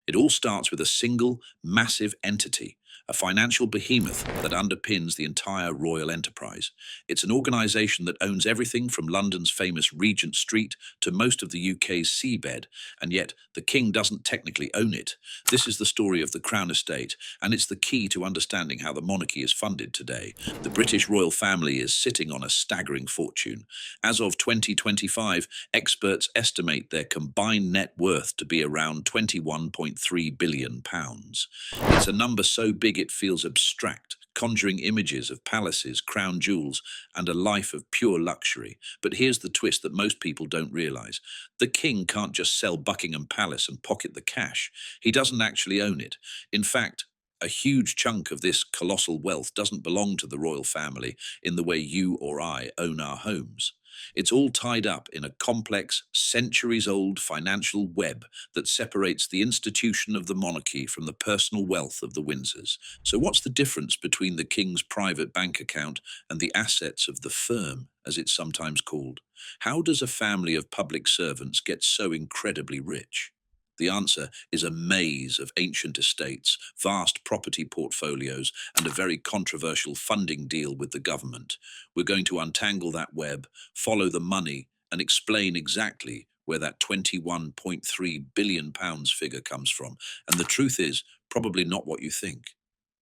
It all starts with a single, massive entity, a financial behemoth that underpins the entire royal enterprise. It's an organisation that owns everything from London's famous Regent Street to most of the UK's seabed, and yet the king doesn't technically own it. This is the story of the Crown Estate, and it's the key to understanding how the monarchy is funded today. The British royal family is sitting on a staggering fortune. As of 2025, experts estimate their combined net worth to be around £21.3 billion. It's a number so big it feels abstract, conjuring images of palaces, crown jewels, and a life of pure luxury. But here's the twist that most people don't realise. The king can't just sell Buckingham Palace and pocket the cash. He doesn't actually own it. In fact, a huge chunk of this colossal wealth doesn't belong to the royal family in the way you or I own our homes. It's all tied up in a complex, centuries-old financial web that separates the institution of the monarchy from the personal wealth of the Windsors. So what's the difference between the king's private bank account and the assets of the firm, as it's sometimes called? How does a family of public servants get so incredibly rich? The answer is a maze of ancient estates, vast property portfolios, and a very controversial funding deal with the government. We're going to untangle that web, follow the money, and explain exactly where that £21.3 billion figure comes from. And the truth is, probably not what you think.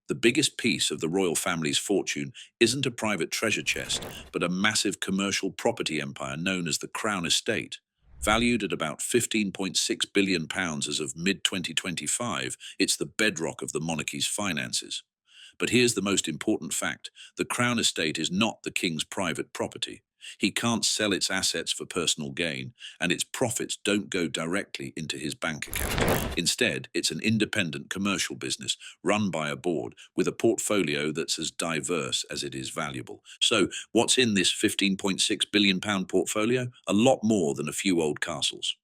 The biggest piece of the royal family's fortune isn't a private treasure chest, but a massive commercial property empire known as the Crown Estate. Valued at about £15.6 billion as of mid-2025, it's the bedrock of the monarchy's finances. But here's the most important fact. The Crown Estate is not the king's private property. He can't sell its assets for personal gain, and its profits don't go directly into his bank account. Instead, it's an independent commercial business run by a board with a portfolio that's as diverse as it is valuable. So, what's in this £15.6 billion portfolio? A lot more than a few old castles.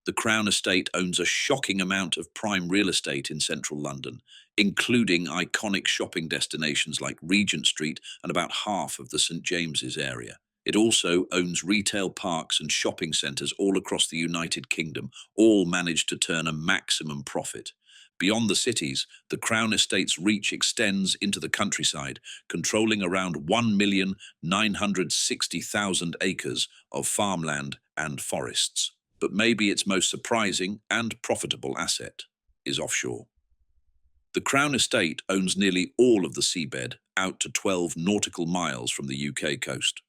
The Crown Estate owns a shocking amount of prime real estate in central London, including iconic shopping destinations like Regent Street and about half of the St James's area. It also owns retail parks and shopping centres all across the United Kingdom, all managed to turn a maximum profit. Beyond the cities, the Crown Estate's reach extends into the countryside, controlling around 1,960,000 acres of farmland and forests. But maybe its most surprising and profitable asset is offshore. The Crown Estate owns nearly all of the seabed out to 12 nautical miles from the UK coast.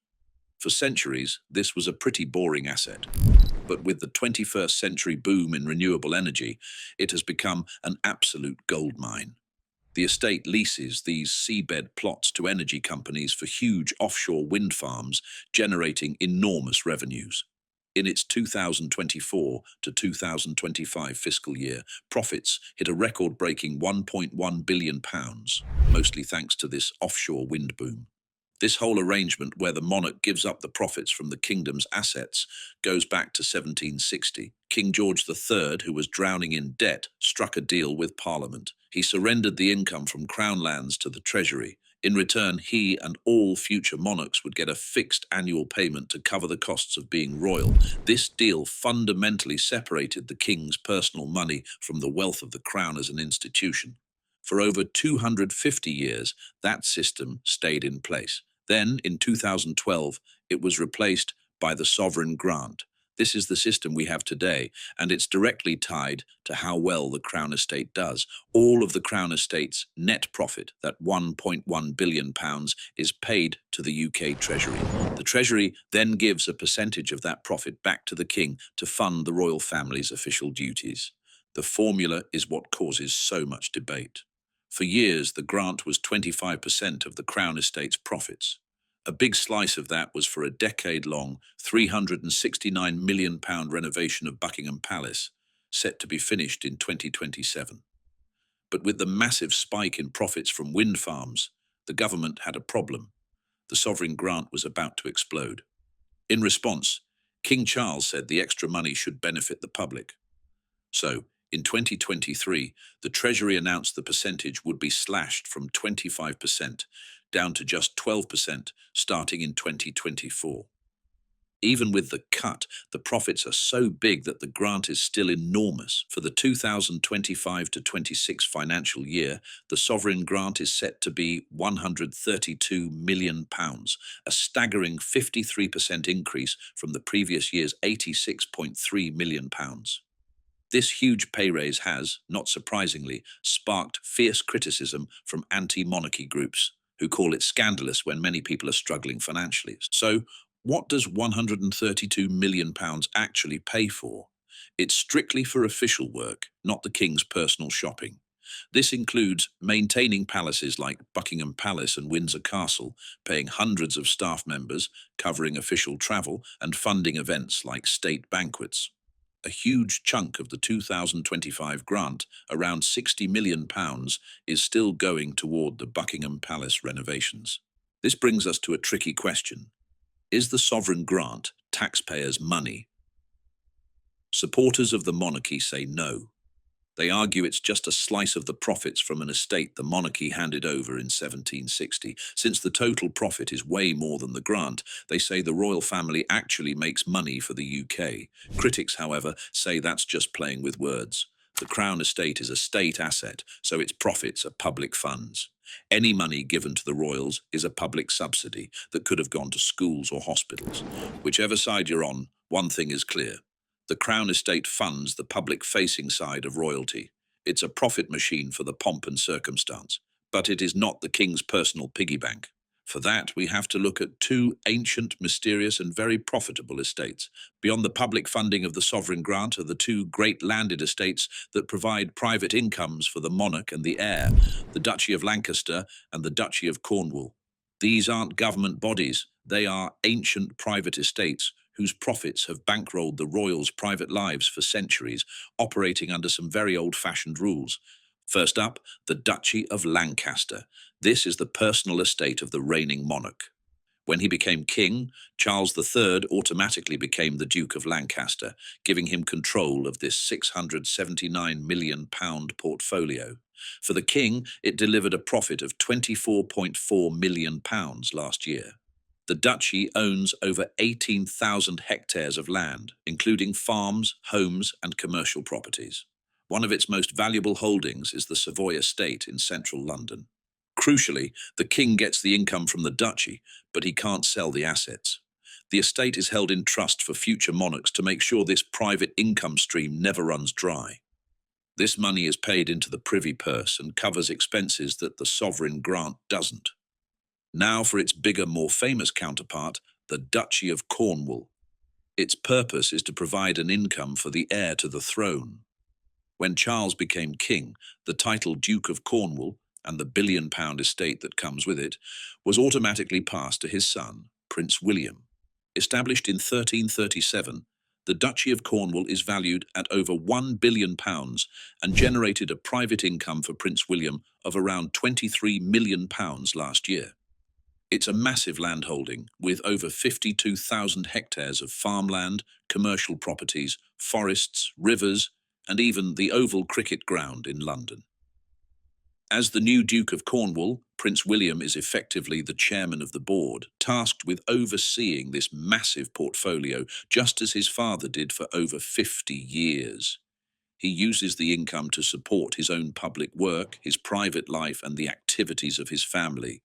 For centuries, this was a pretty boring asset. But with the 21st century boom in renewable energy, it has become an absolute goldmine. The estate leases these seabed plots to energy companies for huge offshore wind farms, generating enormous revenues. In its 2024 to 2025 fiscal year, profits hit a record-breaking £1.1 billion, mostly thanks to this offshore wind boom. This whole arrangement, where the monarch gives up the profits from the kingdom's assets, goes back to 1760. King George III, who was drowning in debt, struck a deal with Parliament. He surrendered the income from Crown lands to the Treasury. In return, he and all future monarchs would get a fixed annual payment to cover the costs of being royal. This deal fundamentally separated the king's personal money from the wealth of the crown as an institution. For over 250 years, that system stayed in place. Then, in 2012, it was replaced by the sovereign grant. This is the system we have today, and it's directly tied to how well the Crown Estate does. All of the Crown Estate's net profit, that £1.1 billion, is paid to the UK Treasury. The Treasury then gives a percentage of that profit back to the King to fund the royal family's official duties. The formula is what causes so much debate. For years, the grant was 25% of the Crown Estate's profits. A big slice of that was for a decade-long, £369 million renovation of Buckingham Palace, set to be finished in 2027. But with the massive spike in profits from wind farms, the government had a problem. The sovereign grant was about to explode. In response, King Charles said the extra money should benefit the public. So, in 2023, the Treasury announced the percentage would be slashed from 25% down to just 12% starting in 2024. Even with the cut, the profits are so big that the grant is still enormous. For the 2025 to 26 financial year, the sovereign grant is set to be £132 million, a staggering 53% increase from the previous year's £86.3 million. This huge pay raise has, not surprisingly, sparked fierce criticism from anti-monarchy groups, who call it scandalous when many people are struggling financially. So, what does £132 million actually pay for? It's strictly for official work, not the King's personal shopping. This includes maintaining palaces like Buckingham Palace and Windsor Castle, paying hundreds of staff members, covering official travel, and funding events like state banquets. A huge chunk of the 2025 grant, around £60 million, is still going toward the Buckingham Palace renovations. This brings us to a tricky question. Is the sovereign grant taxpayers' money? Supporters of the monarchy say no. They argue it's just a slice of the profits from an estate the monarchy handed over in 1760. Since the total profit is way more than the grant, they say the royal family actually makes money for the UK. Critics, however, say that's just playing with words. The Crown Estate is a state asset, so its profits are public funds. Any money given to the royals is a public subsidy that could have gone to schools or hospitals. Whichever side you're on, one thing is clear. The Crown Estate funds the public-facing side of royalty. It's a profit machine for the pomp and circumstance, but it is not the King's personal piggy bank. For that, we have to look at two ancient, mysterious and very profitable estates. Beyond the public funding of the sovereign grant are the two great landed estates that provide private incomes for the monarch and the heir, the Duchy of Lancaster and the Duchy of Cornwall. These aren't government bodies, they are ancient private estates whose profits have bankrolled the royals' private lives for centuries, operating under some very old-fashioned rules. First up, the Duchy of Lancaster. This is the personal estate of the reigning monarch. When he became king, Charles III automatically became the Duke of Lancaster, giving him control of this £679 million portfolio. For the king, it delivered a profit of £24.4 million last year. The duchy owns over 18,000 hectares of land, including farms, homes, and commercial properties. One of its most valuable holdings is the Savoy Estate in central London. Crucially, the king gets the income from the duchy, but he can't sell the assets. The estate is held in trust for future monarchs to make sure this private income stream never runs dry. This money is paid into the privy purse and covers expenses that the sovereign grant doesn't. Now for its bigger, more famous counterpart, the Duchy of Cornwall. Its purpose is to provide an income for the heir to the throne. When Charles became king, the title Duke of Cornwall, and the £1 billion estate that comes with it, was automatically passed to his son, Prince William. Established in 1337, the Duchy of Cornwall is valued at over £1 billion and generated a private income for Prince William of around £23 million last year. It's a massive landholding with over 52,000 hectares of farmland, commercial properties, forests, rivers, and even the Oval Cricket Ground in London. As the new Duke of Cornwall, Prince William is effectively the chairman of the board, tasked with overseeing this massive portfolio, just as his father did for over 50 years. He uses the income to support his own public work, his private life, and the activities of his family.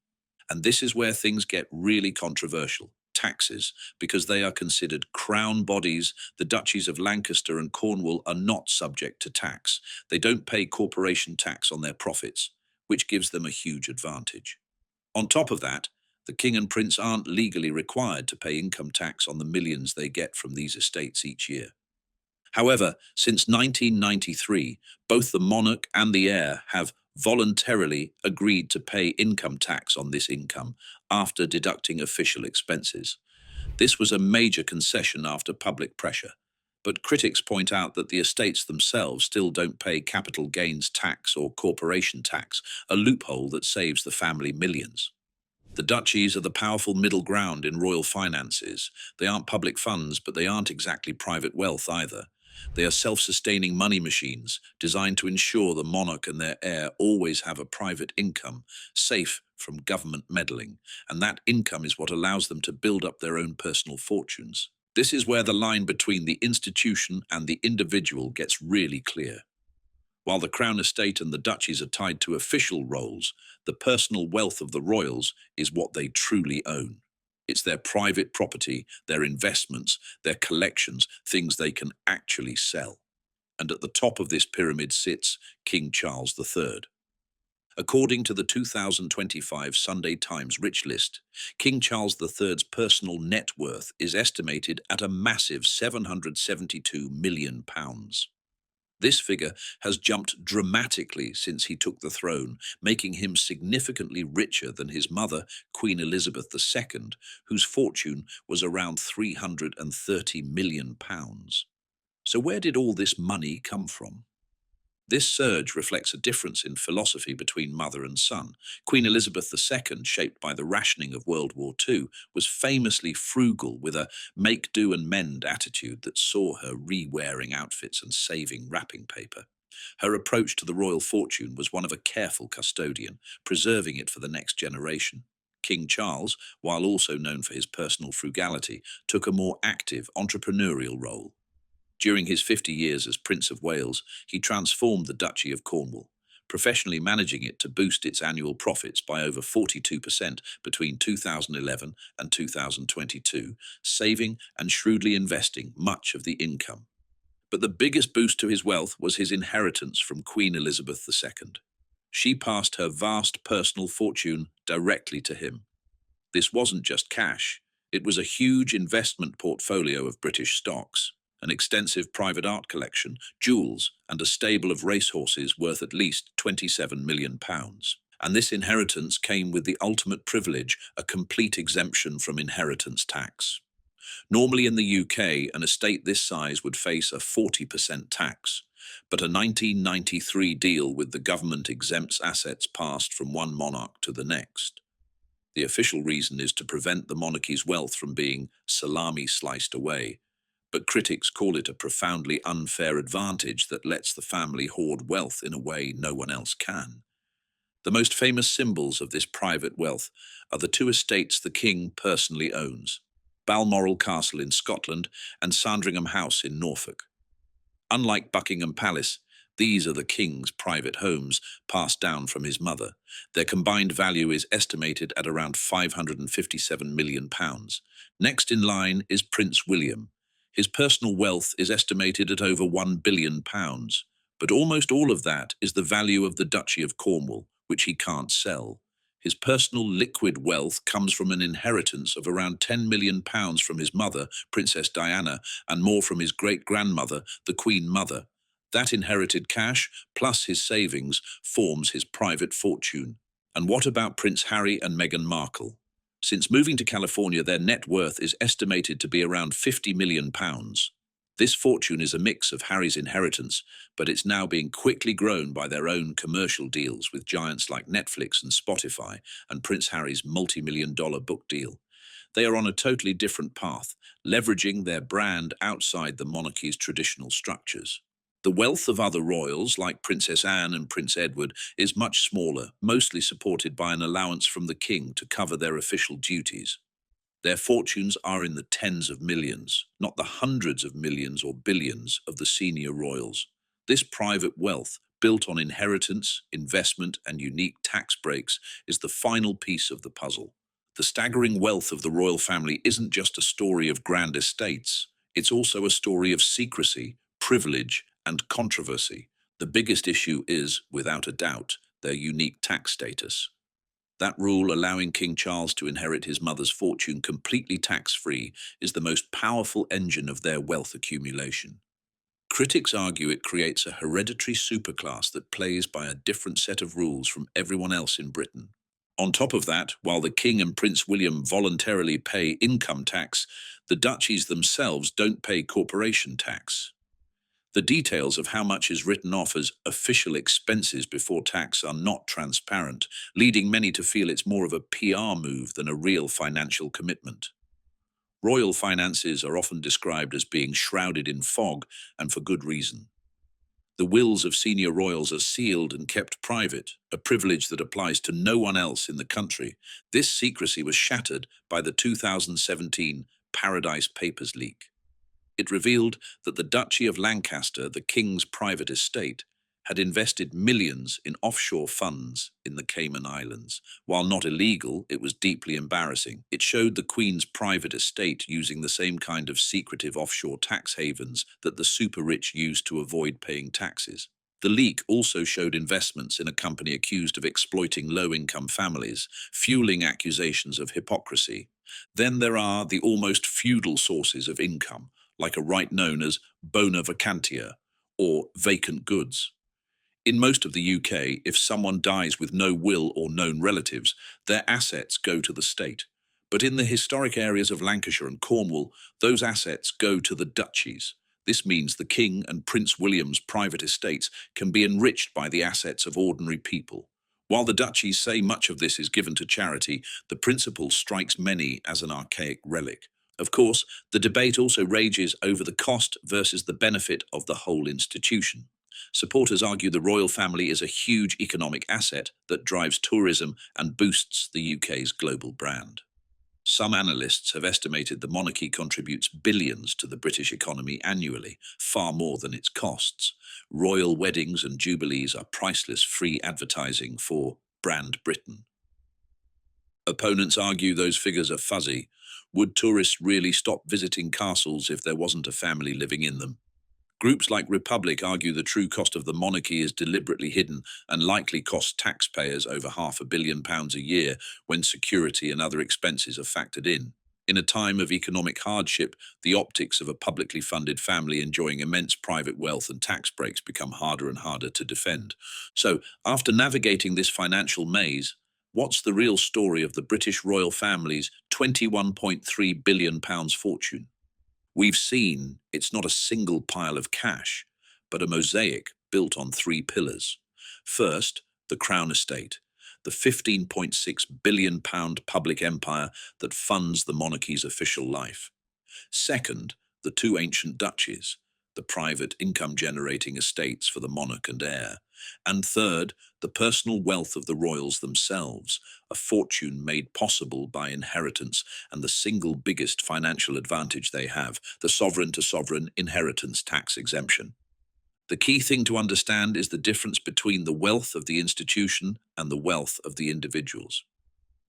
And this is where things get really controversial. Taxes, because they are considered crown bodies. The duchies of Lancaster and Cornwall are not subject to tax. They don't pay corporation tax on their profits, which gives them a huge advantage. On top of that, the king and prince aren't legally required to pay income tax on the millions they get from these estates each year. However, since 1993, both the monarch and the heir have voluntarily agreed to pay income tax on this income after deducting official expenses. This was a major concession after public pressure, but critics point out that the estates themselves still don't pay capital gains tax or corporation tax, a loophole that saves the family millions. The duchies are the powerful middle ground in royal finances. They aren't public funds, but they aren't exactly private wealth either. They are self-sustaining money machines designed to ensure the monarch and their heir always have a private income, safe from government meddling, and that income is what allows them to build up their own personal fortunes. This is where the line between the institution and the individual gets really clear. While the Crown Estate and the Duchies are tied to official roles, the personal wealth of the royals is what they truly own. It's their private property, their investments, their collections, things they can actually sell. And at the top of this pyramid sits King Charles III. According to the 2025 Sunday Times Rich List, King Charles III's personal net worth is estimated at a massive £772 million. This figure has jumped dramatically since he took the throne, making him significantly richer than his mother, Queen Elizabeth II, whose fortune was around £330 million. So where did all this money come from? This surge reflects a difference in philosophy between mother and son. Queen Elizabeth II, shaped by the rationing of World War II, was famously frugal with a make do and mend attitude that saw her re-wearing outfits and saving wrapping paper. Her approach to the royal fortune was one of a careful custodian, preserving it for the next generation. King Charles, while also known for his personal frugality, took a more active entrepreneurial role. During his 50 years as Prince of Wales, he transformed the Duchy of Cornwall, professionally managing it to boost its annual profits by over 42% between 2011 and 2022, saving and shrewdly investing much of the income. But the biggest boost to his wealth was his inheritance from Queen Elizabeth II. She passed her vast personal fortune directly to him. This wasn't just cash, it was a huge investment portfolio of British stocks, an extensive private art collection, jewels, and a stable of racehorses worth at least £27 million. And this inheritance came with the ultimate privilege, a complete exemption from inheritance tax. Normally in the UK, an estate this size would face a 40% tax, but a 1993 deal with the government exempts assets passed from one monarch to the next. The official reason is to prevent the monarchy's wealth from being salami sliced away, but critics call it a profoundly unfair advantage that lets the family hoard wealth in a way no one else can. The most famous symbols of this private wealth are the two estates the king personally owns, Balmoral Castle in Scotland and Sandringham House in Norfolk. Unlike Buckingham Palace, these are the king's private homes passed down from his mother. Their combined value is estimated at around £557 million. Next in line is Prince William. His personal wealth is estimated at over £1 billion, but almost all of that is the value of the Duchy of Cornwall, which he can't sell. His personal liquid wealth comes from an inheritance of around £10 million from his mother, Princess Diana, and more from his great-grandmother, the Queen Mother. That inherited cash, plus his savings, forms his private fortune. And what about Prince Harry and Meghan Markle? Since moving to California, their net worth is estimated to be around £50 million. This fortune is a mix of Harry's inheritance, but it's now being quickly grown by their own commercial deals with giants like Netflix and Spotify, and Prince Harry's multi-million-dollar book deal. They are on a totally different path, leveraging their brand outside the monarchy's traditional structures. The wealth of other royals, like Princess Anne and Prince Edward, is much smaller, mostly supported by an allowance from the king to cover their official duties. Their fortunes are in the tens of millions, not the hundreds of millions or billions of the senior royals. This private wealth, built on inheritance, investment, and unique tax breaks, is the final piece of the puzzle. The staggering wealth of the royal family isn't just a story of grand estates, it's also a story of secrecy, privilege, and controversy. The biggest issue is, without a doubt, their unique tax status. That rule allowing King Charles to inherit his mother's fortune completely tax-free is the most powerful engine of their wealth accumulation. Critics argue it creates a hereditary superclass that plays by a different set of rules from everyone else in Britain. On top of that, while the King and Prince William voluntarily pay income tax, the duchies themselves don't pay corporation tax. The details of how much is written off as official expenses before tax are not transparent, leading many to feel it's more of a PR move than a real financial commitment. Royal finances are often described as being shrouded in fog, and for good reason. The wills of senior royals are sealed and kept private, a privilege that applies to no one else in the country. This secrecy was shattered by the 2017 Paradise Papers leak. It revealed that the Duchy of Lancaster, the king's private estate, had invested millions in offshore funds in the Cayman Islands. While not illegal, it was deeply embarrassing. It showed the Queen's private estate using the same kind of secretive offshore tax havens that the super-rich used to avoid paying taxes. The leak also showed investments in a company accused of exploiting low-income families, fueling accusations of hypocrisy. Then there are the almost feudal sources of income, like a right known as bona vacantia, or vacant goods. In most of the UK, if someone dies with no will or known relatives, their assets go to the state. But in the historic areas of Lancashire and Cornwall, those assets go to the duchies. This means the King and Prince William's private estates can be enriched by the assets of ordinary people. While the duchies say much of this is given to charity, the principle strikes many as an archaic relic. Of course, the debate also rages over the cost versus the benefit of the whole institution. Supporters argue the royal family is a huge economic asset that drives tourism and boosts the UK's global brand. Some analysts have estimated the monarchy contributes billions to the British economy annually, far more than its costs. Royal weddings and jubilees are priceless free advertising for brand Britain. Opponents argue those figures are fuzzy. Would tourists really stop visiting castles if there wasn't a family living in them? Groups like Republic argue the true cost of the monarchy is deliberately hidden and likely costs taxpayers over £500 million a year when security and other expenses are factored in. In a time of economic hardship, the optics of a publicly funded family enjoying immense private wealth and tax breaks become harder and harder to defend. So, after navigating this financial maze, what's the real story of the British royal family's £21.3 billion fortune? We've seen it's not a single pile of cash, but a mosaic built on three pillars. First, the Crown Estate, the £15.6 billion public empire that funds the monarchy's official life. Second, the two ancient duchies, the private income-generating estates for the monarch and heir. And third, the personal wealth of the royals themselves, a fortune made possible by inheritance and the single biggest financial advantage they have, the sovereign-to-sovereign inheritance tax exemption. The key thing to understand is the difference between the wealth of the institution and the wealth of the individuals.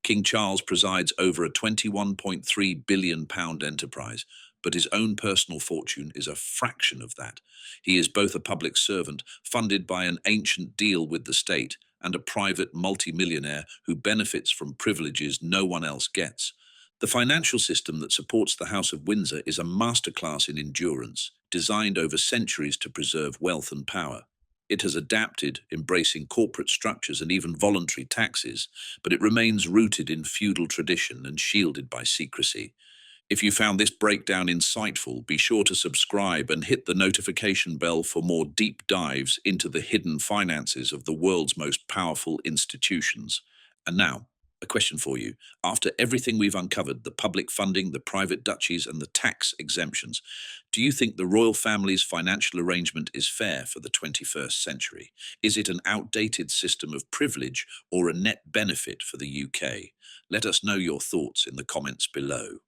King Charles presides over a £21.3 billion enterprise, but his own personal fortune is a fraction of that. He is both a public servant, funded by an ancient deal with the state, and a private multimillionaire who benefits from privileges no one else gets. The financial system that supports the House of Windsor is a masterclass in endurance, designed over centuries to preserve wealth and power. It has adapted, embracing corporate structures and even voluntary taxes, but it remains rooted in feudal tradition and shielded by secrecy. If you found this breakdown insightful, be sure to subscribe and hit the notification bell for more deep dives into the hidden finances of the world's most powerful institutions. And now, a question for you. After everything we've uncovered, the public funding, the private duchies, and the tax exemptions, do you think the royal family's financial arrangement is fair for the 21st century? Is it an outdated system of privilege or a net benefit for the UK? Let us know your thoughts in the comments below.